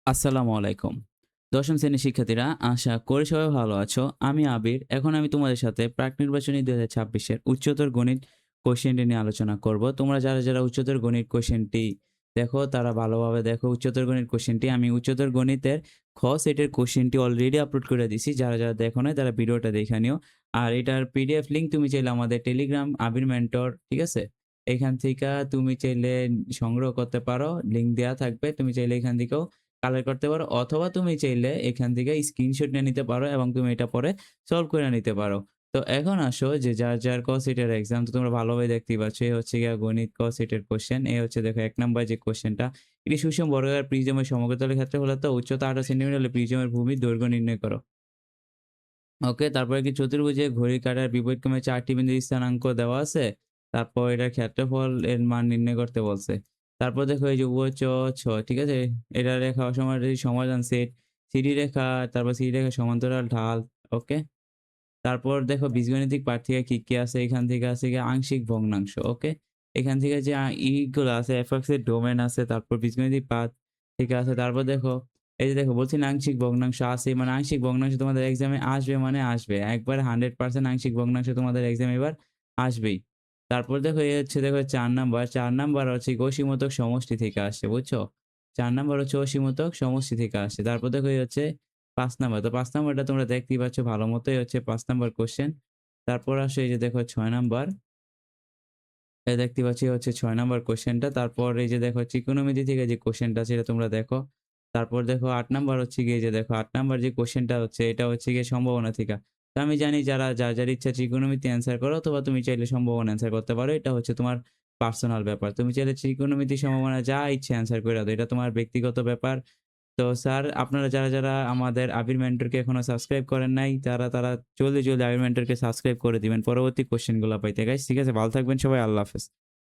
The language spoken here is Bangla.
আসসালামু আলাইকুম। দশম শ্রেণীর শিক্ষার্থীরা, আশা করি সবাই ভালো আছো। আমি আবির। এখন আমি তোমাদের সাথে প্রাক নির্বাচনী ২০২৬ এর উচ্চতর গণিত কোয়েশ্চেনটি নিয়ে আলোচনা করব। তোমরা যারা উচ্চতর গণিত কোয়েশ্চেনটি দেখো তারা ভালোভাবে দেখো উচ্চতর গণিত কোয়েশ্চেনটি। আমি উচ্চতর গণিতের খ সেটের কোয়েশ্চেনটি অলরেডি আপলোড করে দিছি। যারা দেখো নাই তারা ভিডিওটা দেখে নিও। আর এটার পিডিএফ লিংক তুমি চাইলে আমাদের টেলিগ্রাম আবির মেন্টর, ঠিক আছে? এখান থেকে তুমি চাইলে সংগ্রহ করতে পারো। লিংক দেয়া থাকবে। তুমি চাইলে এখান থেকেও কালেক্ট করতে পারো, অথবা তুমি চাইলে এখান থেকে স্ক্রিনশট নিয়ে নিতে পারো এবং তুমি এটা পরে সলভ করে নিতে পারো। তো এখন আসো যে যার ক সেটের এক্সাম, তো তোমরা ভালোভাবে দেখতেই পাচ্ছ। এই হচ্ছে গিয়া গণিত ক সেটের কোয়েশ্চেন। এই হচ্ছে দেখো ১ নাম্বার যে কোয়েশ্চেনটা, এটি সুষম বর্গাকার প্রিজমের সমকোণের ক্ষেত্রে হলে উচ্চতা ১৮ সেন্টিমিটার হলে প্রিজমের ভূমির দৈর্ঘ্য নির্ণয় করো। ওকে, তারপরে কি চতুর্ভুজে ঘড়ির কাঁটার বিপরীতক্রমে ৪ টি বিন্দুর স্থানাঙ্ক দেওয়া আছে। তারপর এটার ক্ষেত্রফল এর মান নির্ণয় করতে বলছে। তারপর দেখো এই যে উভয় ঠিক আছে? এটা রেখা অসমানের সমাধান সেট, সিডি রেখা, তারপর সিডি রেখার সমান্তরাল ঢাল। ওকে? তারপর দেখো বীজগণিতিক পাঠ থেকে কি আছে? এখান থেকে আছে গিয়ে আংশিক ভগ্নাংশ। ওকে? এখান থেকে যে ইগুলো আছে এফ এর ডোমেন আছে, তারপর বীজগণিতিক পাঠ থেকে আছে। তারপর দেখো এই যে দেখো বলছি না আংশিক ভগ্নাংশ আছে, মানে আংশিক ভগ্নাংশ তোমাদের এক্সামে আসবে মানে আসবে। একবারে 100% আংশিক ভগ্নাংশ তোমাদের এক্সামে এবার আসবেই। তারপর দেখো এই হচ্ছে দেখো ৪ নাম্বার। ৪ নাম্বার হচ্ছে অসীমতক সমষ্টি থেকে আসছে, বুঝছো? ৪ নাম্বার হচ্ছে অসীমতক সমষ্টি থেকে আসছে। তারপর দেখো এই হচ্ছে ৫ নাম্বার। তো ৫ নাম্বারটা তোমরা দেখতেই পাচ্ছ ভালো মতোই হচ্ছে ৫ নাম্বার কোয়েশ্চেন। তারপর আসো এই যে দেখো ৬ নাম্বার। দেখতে পাচ্ছি হচ্ছে ৬ নাম্বার কোয়েশ্চেনটা। তারপর এই যে দেখো ত্রিকোণমিতি থেকে যে কোয়েশ্চেনটা আছে এটা তোমরা দেখো। তারপর দেখো ৮ নাম্বার হচ্ছে গিয়ে যে দেখো ৮ নাম্বার যে কোয়েশ্চেনটা হচ্ছে এটা হচ্ছে গিয়ে সম্ভাবনা থেকে। তো আমি জানি যার ইচ্ছা ত্রিকোণমিতি অ্যান্সার করো, অথবা তুমি চাইলে সম্ভাবনা অ্যান্সার করতে পারো। এটা হচ্ছে তোমার পার্সোনাল ব্যাপার। তুমি চাইলে ত্রিকোণমিতি, সম্ভাবনা যা ইচ্ছা অ্যান্সার কইরা দাও। এটা তোমার ব্যক্তিগত ব্যাপার। তো স্যার, আপনারা যারা আমাদের আবির মেন্টরকে এখনো সাবস্ক্রাইব করেন নাই, তারা জলদি আবির মেন্টরকে সাবস্ক্রাইব করে দিবেন পরবর্তী কোয়েশ্চেন গুলা পাইতে গাইস। ঠিক আছে? ভালো থাকবেন সবাই। আল্লাহ হাফেজ।